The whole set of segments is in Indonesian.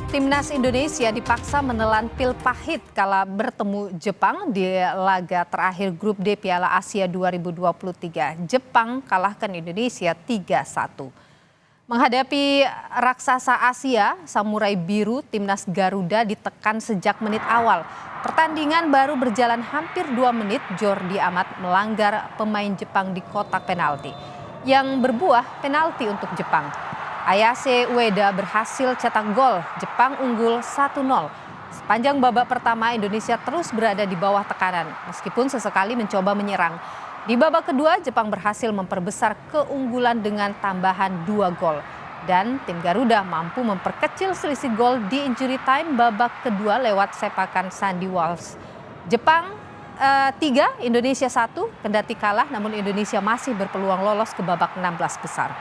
Timnas Indonesia dipaksa menelan pil pahit kala bertemu Jepang di laga terakhir Grup D Piala Asia 2023. Jepang kalahkan Indonesia 3-1. Menghadapi raksasa Asia, Samurai Biru, Timnas Garuda ditekan sejak menit awal. Pertandingan baru berjalan hampir 2 menit, Jordi Amat melanggar pemain Jepang di kotak penalti, yang berbuah penalti untuk Jepang. Ayase Ueda berhasil cetak gol, Jepang unggul 1-0. Sepanjang babak pertama Indonesia terus berada di bawah tekanan meskipun sesekali mencoba menyerang. Di babak kedua Jepang berhasil memperbesar keunggulan dengan tambahan 2 gol. Dan tim Garuda mampu memperkecil selisih gol di injury time babak kedua lewat sepakan Sandy Walsh. Jepang 3, Indonesia 1, kendati kalah namun Indonesia masih berpeluang lolos ke babak 16 besar.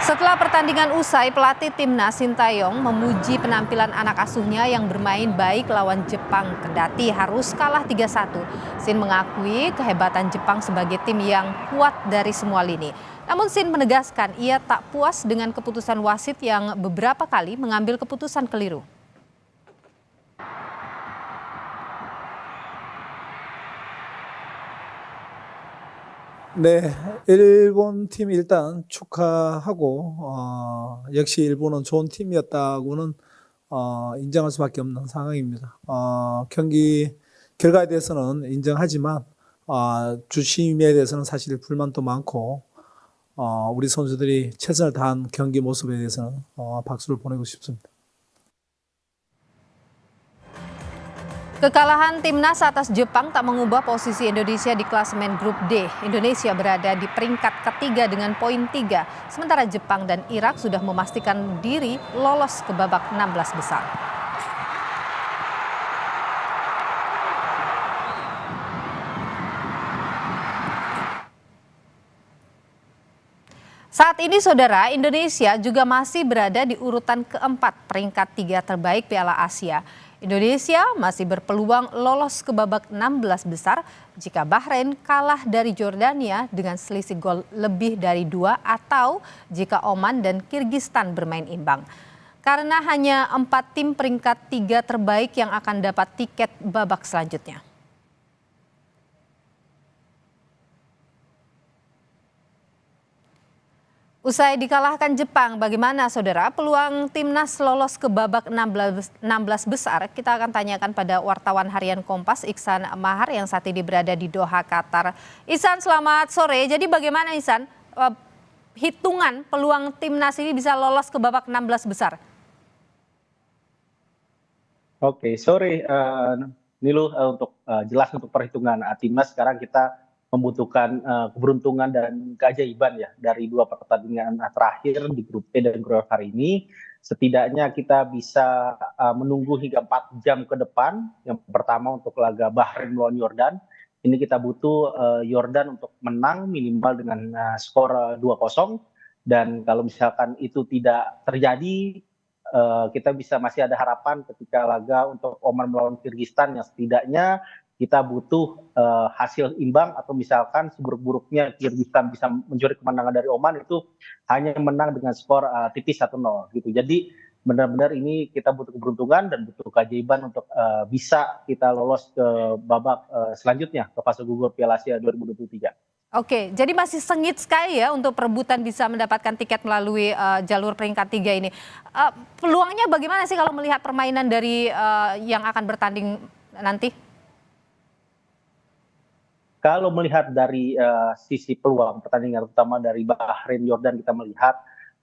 Setelah pertandingan usai, pelatih timnas Sintayong memuji penampilan anak asuhnya yang bermain baik lawan Jepang kendati harus kalah 3-1. Sin mengakui kehebatan Jepang sebagai tim yang kuat dari semua lini. Namun Sin menegaskan ia tak puas dengan keputusan wasit yang beberapa kali mengambil keputusan keliru. 네, 일본 팀 일단 축하하고 역시 일본은 좋은 팀이었다고는 인정할 수밖에 없는 상황입니다. 경기 결과에 대해서는 인정하지만 주심에 대해서는 사실 불만도 많고 우리 선수들이 최선을 다한 경기 모습에 대해서는 박수를 보내고 싶습니다. Kekalahan timnas atas Jepang tak mengubah posisi Indonesia di klasemen Grup D. Indonesia berada di peringkat ketiga dengan poin 3, sementara Jepang dan Irak sudah memastikan diri lolos ke babak 16 besar. Saat ini saudara, Indonesia juga masih berada di urutan keempat peringkat 3 terbaik Piala Asia. Indonesia masih berpeluang lolos ke babak 16 besar jika Bahrain kalah dari Jordania dengan selisih gol lebih dari 2 atau jika Oman dan Kirgistan bermain imbang. Karena hanya 4 tim peringkat 3 terbaik yang akan dapat tiket babak selanjutnya. Usai dikalahkan Jepang, bagaimana saudara peluang timnas lolos ke babak 16 besar? Kita akan tanyakan pada wartawan harian Kompas Iksan Mahar yang saat ini berada di Doha, Qatar. Ihsan, selamat sore. Jadi bagaimana Ihsan hitungan peluang timnas ini bisa lolos ke babak 16 besar? Oke, sore Nilu, untuk jelas untuk perhitungan timnas sekarang kita membutuhkan keberuntungan dan keajaiban ya dari 2 pertandingan terakhir di Grup E dan Grup F hari ini. Setidaknya kita bisa menunggu hingga 4 jam ke depan. Yang pertama untuk laga Bahrain melawan Yordan. Ini kita butuh Yordan untuk menang minimal dengan skor 2-0. Dan kalau misalkan itu tidak terjadi, kita masih ada harapan ketika laga untuk Oman melawan Kirgistan yang setidaknya kita butuh hasil imbang atau misalkan seburuk-buruknya Kirgistan bisa mencuri kemenangan dari Oman itu hanya menang dengan skor tipis 1-0 gitu. Jadi benar-benar ini kita butuh keberuntungan dan butuh keajaiban untuk bisa kita lolos ke babak selanjutnya ke fase gugur Piala Asia 2023. Oke, jadi masih sengit sekali ya untuk perebutan bisa mendapatkan tiket melalui jalur peringkat 3 ini. Peluangnya bagaimana sih kalau melihat permainan dari yang akan bertanding nanti? Kalau melihat dari sisi peluang pertandingan terutama dari Bahrain Yordan kita melihat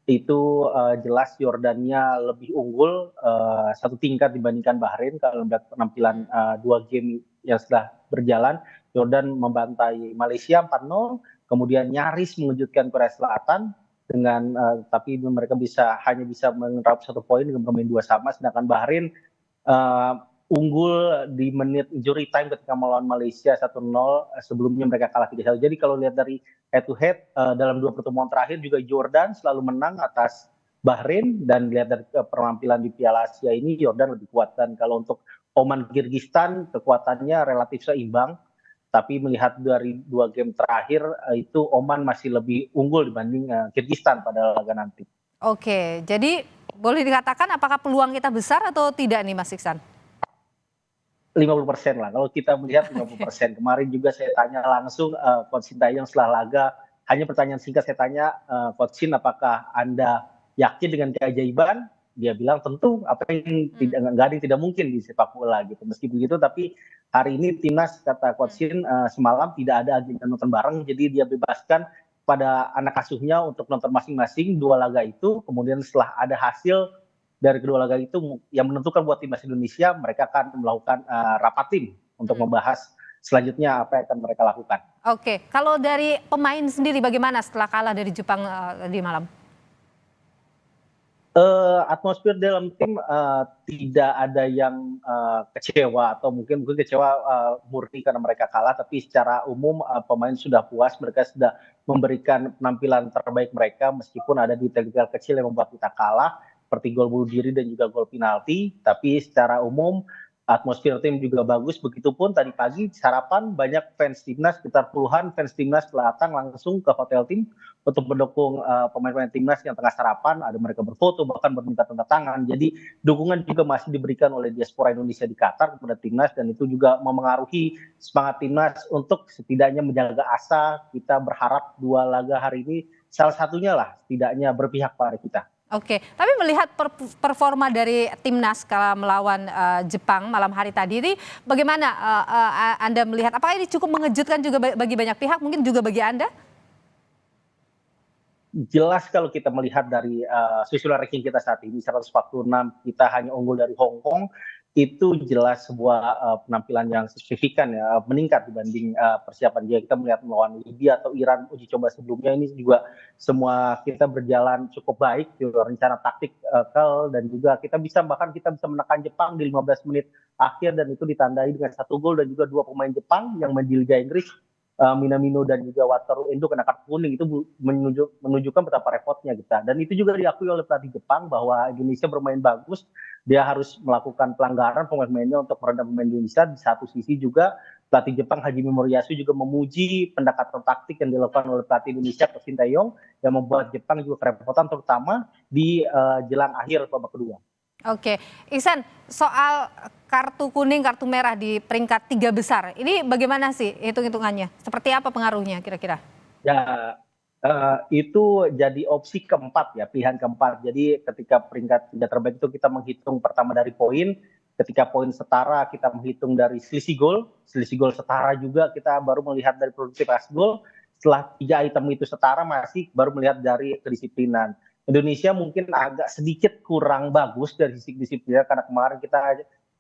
itu jelas Yordania lebih unggul 1 tingkat dibandingkan Bahrain. Kalau melihat penampilan 2 game yang sudah berjalan, Yordan membantai Malaysia 4-0, kemudian nyaris mengejutkan Korea Selatan dengan tapi mereka hanya bisa meraup 1 poin dengan bermain 2 sama, sedangkan Bahrain unggul di menit injury time ketika melawan Malaysia 1-0, sebelumnya mereka kalah 3-1. Jadi kalau lihat dari head to head dalam 2 pertemuan terakhir juga Jordan selalu menang atas Bahrain, dan lihat dari penampilan di Piala Asia ini Jordan lebih kuat. Dan kalau untuk Oman Kirgistan kekuatannya relatif seimbang, Tapi melihat dari 2 game terakhir, itu Oman masih lebih unggul dibanding Kirgistan pada laga nanti. Oke, jadi boleh dikatakan apakah peluang kita besar atau tidak nih Mas Iksan? 50% lah, kalau kita melihat 50%. Kemarin juga saya tanya langsung Coach Sintayong setelah laga, hanya pertanyaan singkat saya tanya, Coach Shin, apakah Anda yakin dengan keajaiban? Dia bilang tentu, apa yang nggak ada yang tidak mungkin di sepak bola gitu. Meski begitu, tapi hari ini timnas kata Coach Shin semalam tidak ada agenda nonton bareng, jadi dia bebaskan pada anak asuhnya untuk nonton masing-masing 2 laga itu. Kemudian setelah ada hasil dari kedua laga itu yang menentukan buat timnas Indonesia, mereka akan melakukan rapat tim untuk membahas selanjutnya apa yang akan mereka lakukan. Oke, kalau dari pemain sendiri bagaimana setelah kalah dari Jepang di malam? Atmosfer dalam tim tidak ada yang kecewa atau mungkin kecewa murni karena mereka kalah, tapi secara umum pemain sudah puas, mereka sudah memberikan penampilan terbaik mereka meskipun ada detail-detail kecil yang membuat kita kalah, seperti gol bunuh diri dan juga gol penalti. Tapi secara umum atmosfer tim juga bagus. Begitupun tadi pagi sarapan banyak fans timnas, sekitar puluhan fans timnas datang langsung ke hotel tim untuk mendukung pemain-pemain timnas yang tengah sarapan. Ada mereka berfoto, bahkan berminta tanda tangan. Jadi dukungan juga masih diberikan oleh diaspora Indonesia di Qatar kepada timnas, dan itu juga memengaruhi semangat timnas untuk setidaknya menjaga asa. Kita berharap 2 laga hari ini salah satunya lah setidaknya berpihak pada kita. Oke, tapi melihat performa dari timnas kala melawan Jepang malam hari tadi ini, bagaimana Anda melihat? Apakah ini cukup mengejutkan juga bagi banyak pihak, mungkin juga bagi Anda? Jelas kalau kita melihat dari susunan ranking kita saat ini 146, kita hanya unggul dari Hong Kong, itu jelas sebuah penampilan yang signifikan ya, meningkat dibanding persiapan dia. Kita melihat melawan Libya atau Iran uji coba sebelumnya, ini juga semua kita berjalan cukup baik di rencana taktik dan juga kita bisa menekan Jepang di 15 menit akhir, dan itu ditandai dengan 1 gol dan juga 2 pemain Jepang yang main di Liga Inggris, Minamino dan juga Wataru Endo kena kartu kuning. Itu menunjukkan betapa repotnya kita, dan itu juga diakui oleh pelatih Jepang bahwa Indonesia bermain bagus. Dia harus melakukan pelanggaran pemain-pemainnya untuk meredam pemain Indonesia. Di satu sisi juga pelatih Jepang Hajime Moriyasu juga memuji pendekatan taktik yang dilakukan oleh pelatih Indonesia Coach Sintayong yang membuat Jepang juga kerepotan, terutama di jelang akhir babak kedua. Oke, Ihsan, soal kartu kuning, kartu merah di peringkat 3 besar, ini bagaimana sih hitung-hitungannya? Seperti apa pengaruhnya kira-kira? Ya, itu jadi opsi keempat ya, pilihan keempat. Jadi ketika peringkat 3 terbaik itu kita menghitung pertama dari poin, ketika poin setara kita menghitung dari selisih gol setara juga kita baru melihat dari produktivitas gol. Setelah 3 item itu setara masih baru melihat dari kedisiplinan. Indonesia mungkin agak sedikit kurang bagus dari sisi disiplin karena kemarin kita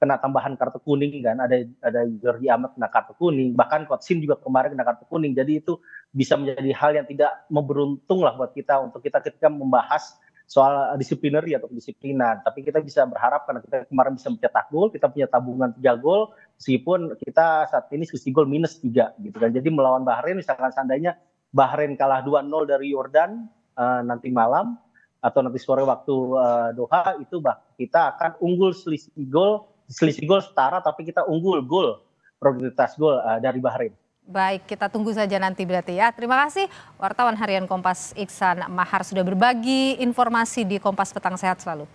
kena tambahan kartu kuning kan, ada Jordi Amat kena kartu kuning, bahkan Coach Shin juga kemarin kena kartu kuning. Jadi itu bisa menjadi hal yang tidak memberuntung lah buat kita untuk kita ketika membahas soal disiplineri atau kedisiplinan. Tapi kita bisa berharap karena kita kemarin bisa mencetak gol, kita punya tabungan 3 gol, meskipun kita saat ini selisih gol -3 gitu kan. Jadi melawan Bahrain, misalkan seandainya Bahrain kalah 2-0 dari Yordan nanti malam atau nanti sore waktu Doha, itu kita akan unggul selisih gol setara, tapi kita unggul produktivitas gol dari Bahrain. Baik, kita tunggu saja nanti berarti ya. Terima kasih wartawan harian Kompas Iksan Mahar sudah berbagi informasi di Kompas Petang. Sehat selalu.